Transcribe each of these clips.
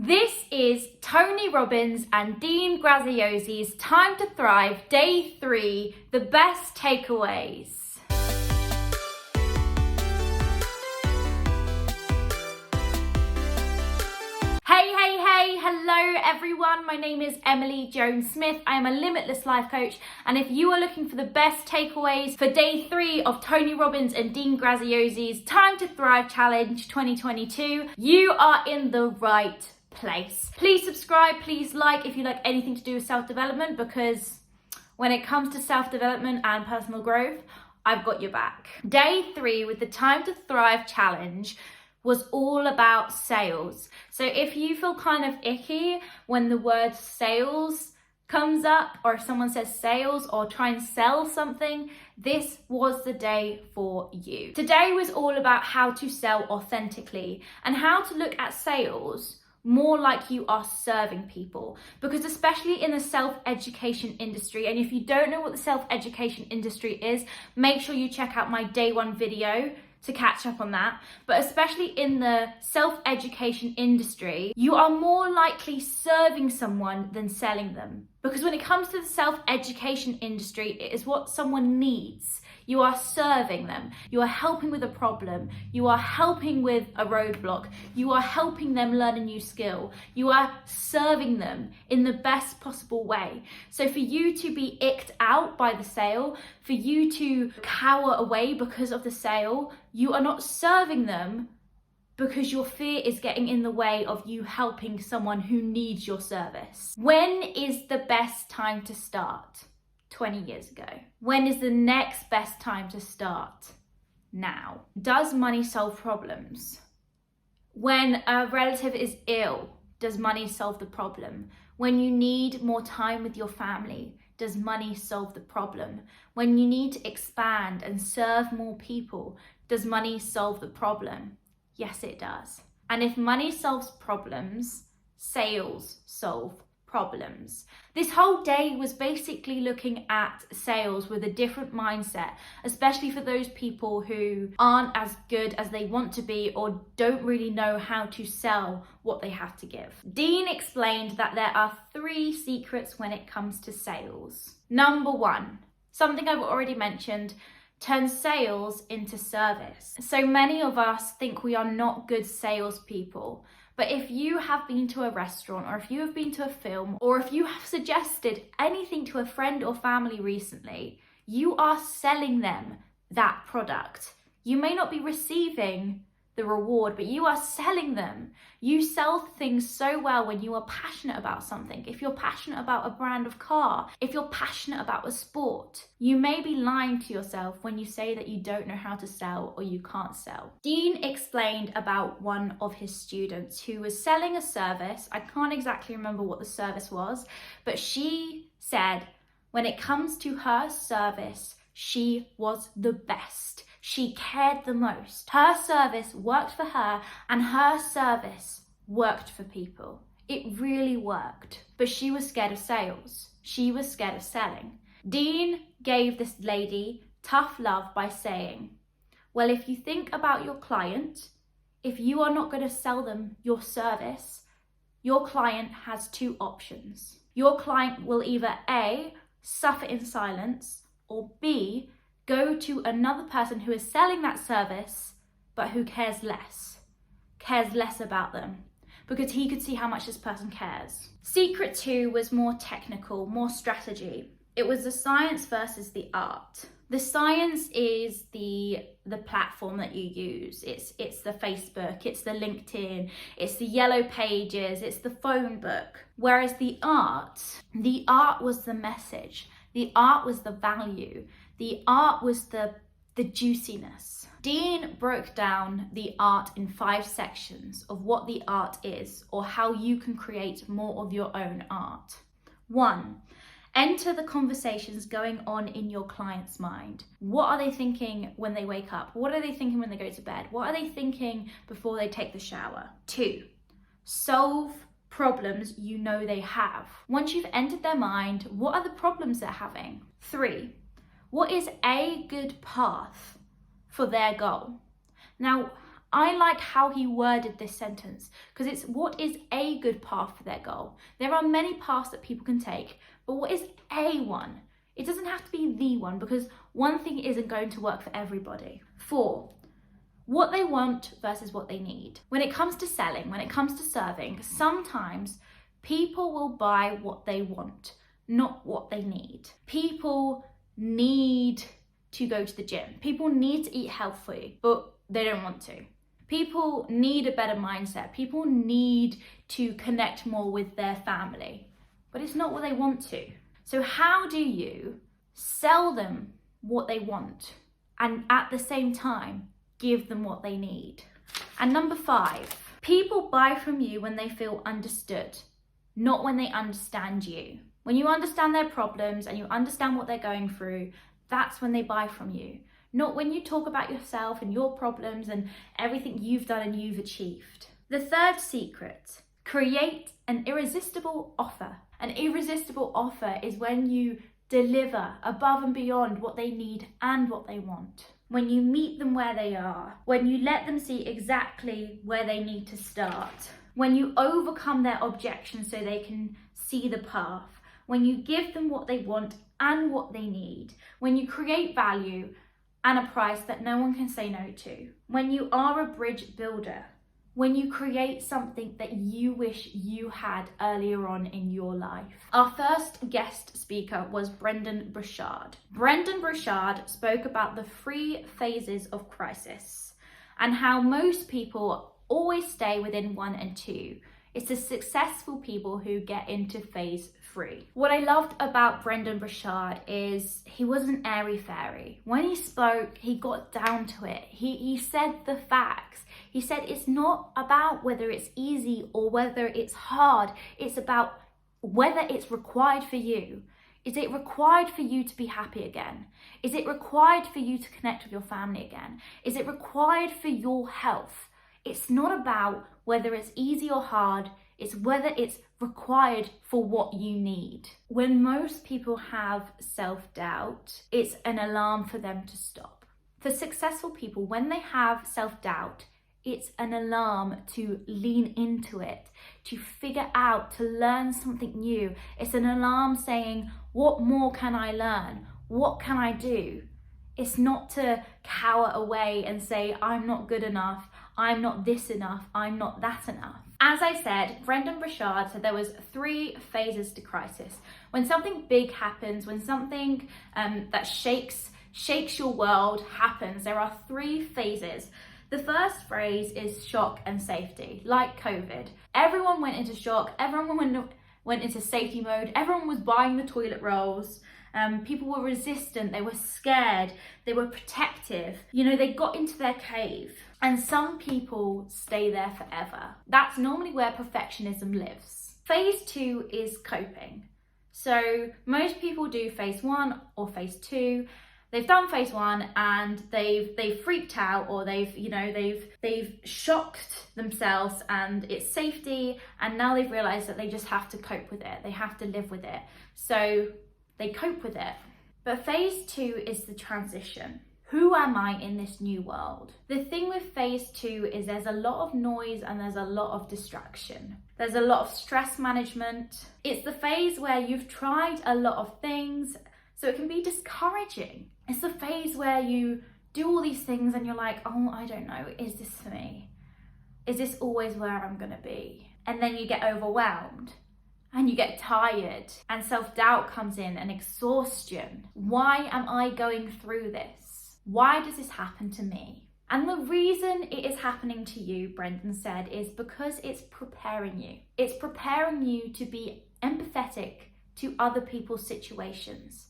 This is Tony Robbins and Dean Graziosi's Time to Thrive, Day 3, the best takeaways. Hey, hello everyone. My name is Emily Joan Smith. I am a Limitless life coach, and if you are looking for the best takeaways for Day 3 of Tony Robbins and Dean Graziosi's Time to Thrive Challenge 2022, you are in the right place. Please subscribe, please like if you like anything to do with self-development, because when it comes to self-development and personal growth, I've got your back. Day 3 with the Time to Thrive Challenge was all about sales. So if you feel kind of icky when the word sales comes up, or if someone says sales or try and sell something, this was the day for you. Today was all about how to sell authentically and how to look at sales more like you are serving people, because especially in the self-education industry, and if you don't know what the self-education industry is, make sure you check out my day 1 video to catch up on that. But especially in the self-education industry, you are more likely serving someone than selling them. Because when it comes to the self-education industry, it is what someone needs. You are serving them. You are helping with a problem. You are helping with a roadblock. You are helping them learn a new skill. You are serving them in the best possible way. So for you to be icked out by the sale, for you to cower away because of the sale, you are not serving them, because your fear is getting in the way of you helping someone who needs your service. When is the best time to start? 20 years ago. When is the next best time to start? Now. Does money solve problems? When a relative is ill, does money solve the problem? When you need more time with your family, does money solve the problem? When you need to expand and serve more people, does money solve the problem? Yes, it does. And if money solves problems, sales solve problems. This whole day was basically looking at sales with a different mindset, especially for those people who aren't as good as they want to be or don't really know how to sell what they have to give. Dean explained that there are 3 secrets when it comes to sales. Number 1, something I've already mentioned, turn sales into service. So many of us think we are not good salespeople. But if you have been to a restaurant, or if you have been to a film, or if you have suggested anything to a friend or family recently, you are selling them that product. You may not be receiving the reward, but you are selling them. You sell things so well when you are passionate about something. If you're passionate about a brand of car, if you're passionate about a sport, you may be lying to yourself when you say that you don't know how to sell or you can't sell. Dean explained about one of his students who was selling a service. I can't exactly remember what the service was, but she said when it comes to her service, she was the best. She cared the most. Her service worked for her, and her service worked for people. It really worked. But she was scared of sales. She was scared of selling. Dean gave this lady tough love by saying, well, if you think about your client, if you are not going to sell them your service, your client has 2 options. Your client will either A, suffer in silence, or B, go to another person who is selling that service, but who cares less about them, because he could see how much this person cares. Secret 2 was more technical, more strategy. It was the science versus the art. The science is the platform that you use. It's the Facebook, it's the LinkedIn, it's the yellow pages, it's the phone book. Whereas the art was the message. The art was the value. The art was the juiciness. Dean broke down the art in 5 sections of what the art is, or how you can create more of your own art. 1, enter the conversations going on in your client's mind. What are they thinking when they wake up? What are they thinking when they go to bed? What are they thinking before they take the shower? 2, solve problems you know they have. Once you've entered their mind, what are the problems they're having? 3, what is a good path for their goal? Now, I like how he worded this sentence because it's what is a good path for their goal. There are many paths that people can take, but what is a one? It doesn't have to be the one because one thing isn't going to work for everybody. 4, what they want versus what they need. When it comes to selling, when it comes to serving, sometimes people will buy what they want, not what they need. People need to go to the gym. People need to eat healthy, but they don't want to. People need a better mindset. People need to connect more with their family, but it's not what they want to. So how do you sell them what they want and at the same time give them what they need? And number 5, people buy from you when they feel understood, not when they understand you. When you understand their problems and you understand what they're going through, that's when they buy from you. Not when you talk about yourself and your problems and everything you've done and you've achieved. The 3rd secret, create an irresistible offer. An irresistible offer is when you deliver above and beyond what they need and what they want. When you meet them where they are. When you let them see exactly where they need to start. When you overcome their objections so they can see the path. When you give them what they want and what they need. When you create value and a price that no one can say no to. When you are a bridge builder. When you create something that you wish you had earlier on in your life. Our first guest speaker was Brendon Burchard. Brendon Burchard spoke about the 3 phases of crisis and how most people always stay within 1 and 2. It's the successful people who get into phase 3. What I loved about Brendon Burchard is he wasn't airy-fairy. When he spoke, he got down to it. He said the facts. He said it's not about whether it's easy or whether it's hard. It's about whether it's required for you. Is it required for you to be happy again? Is it required for you to connect with your family again? Is it required for your health? It's not about whether it's easy or hard. It's whether it's required for what you need. When most people have self-doubt, it's an alarm for them to stop. For successful people, when they have self-doubt, it's an alarm to lean into it, to figure out, to learn something new. It's an alarm saying, what more can I learn? What can I do? It's not to cower away and say, I'm not good enough, I'm not this enough, I'm not that enough. As I said, Brendon Burchard said there was 3 phases to crisis. When something big happens, when something that shakes your world happens, there are 3 phases. The first phase is shock and safety, like COVID. Everyone went into shock, everyone went into safety mode, everyone was buying the toilet rolls. People were resistant, they were scared, they were protective. You know, they got into their cave. And some people stay there forever. That's normally where perfectionism lives. Phase 2 is coping. So most people do phase 1 or phase 2. They've done phase 1 and they've freaked out, or they've shocked themselves and it's safety, and now they've realized that they just have to cope with it. They have to live with it. So they cope with it. But phase 2 is the transition. Who am I in this new world? The thing with phase 2 is there's a lot of noise and there's a lot of distraction. There's a lot of stress management. It's the phase where you've tried a lot of things, so it can be discouraging. It's the phase where you do all these things and you're like, oh, I don't know, is this for me? Is this always where I'm gonna be? And then you get overwhelmed. And you get tired and self-doubt comes in and exhaustion. Why am I going through this? Why does this happen to me? And the reason it is happening to you, Brendon said, is because it's preparing you. It's preparing you to be empathetic to other people's situations.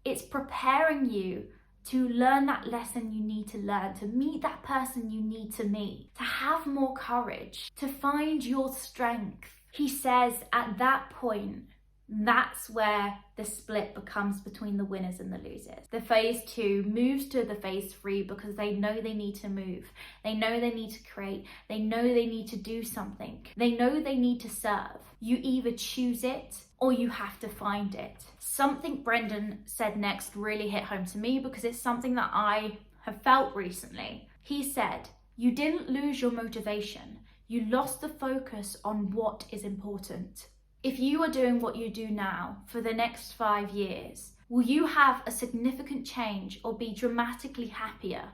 It's preparing you to learn that lesson you need to learn, to meet that person you need to meet, to have more courage, to find your strength. He says at that point, that's where the split becomes between the winners and the losers. The phase 2 moves to the phase 3 because they know they need to move. They know they need to create. They know they need to do something. They know they need to serve. You either choose it or you have to find it. Something Brendon said next really hit home to me because it's something that I have felt recently. He said, You didn't lose your motivation. You lost the focus on what is important. If you are doing what you do now for the next 5 years, will you have a significant change or be dramatically happier,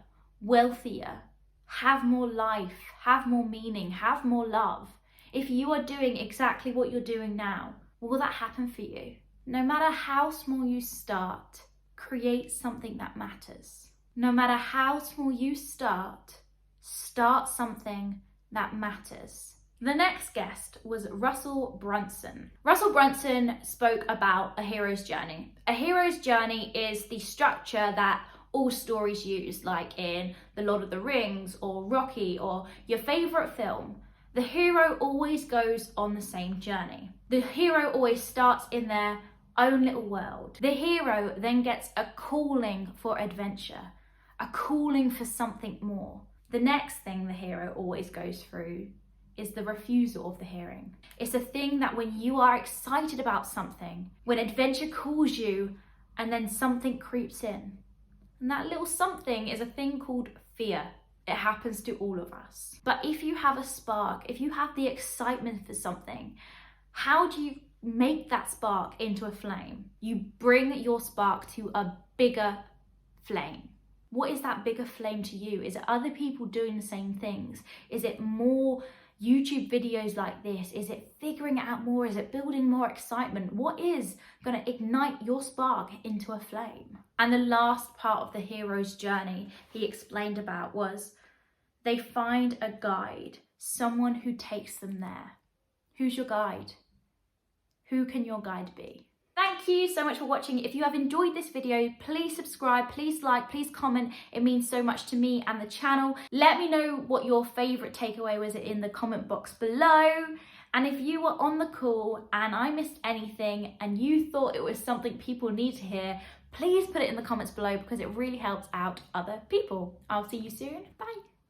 wealthier, have more life, have more meaning, have more love? If you are doing exactly what you're doing now, will that happen for you? No matter how small you start, create something that matters. No matter how small you start something that matters. The next guest was Russell Brunson. Russell Brunson spoke about a hero's journey. A hero's journey is the structure that all stories use, like in The Lord of the Rings or Rocky or your favorite film. The hero always goes on the same journey. The hero always starts in their own little world. The hero then gets a calling for adventure, a calling for something more. The next thing the hero always goes through is the refusal of the hearing. It's a thing that when you are excited about something, when adventure calls you, and then something creeps in. And that little something is a thing called fear. It happens to all of us. But if you have a spark, if you have the excitement for something, how do you make that spark into a flame? You bring your spark to a bigger flame. What is that bigger flame to you? Is it other people doing the same things? Is it more YouTube videos like this? Is it figuring it out more? Is it building more excitement? What is going to ignite your spark into a flame? And the last part of the hero's journey he explained about was they find a guide, someone who takes them there. Who's your guide? Who can your guide be? Thank you so much for watching. If you have enjoyed this video, please subscribe, please like, please comment. It means so much to me and the channel. Let me know what your favorite takeaway was in the comment box below. And if you were on the call and I missed anything and you thought it was something people need to hear, please put it in the comments below because it really helps out other people. I'll see you soon. Bye.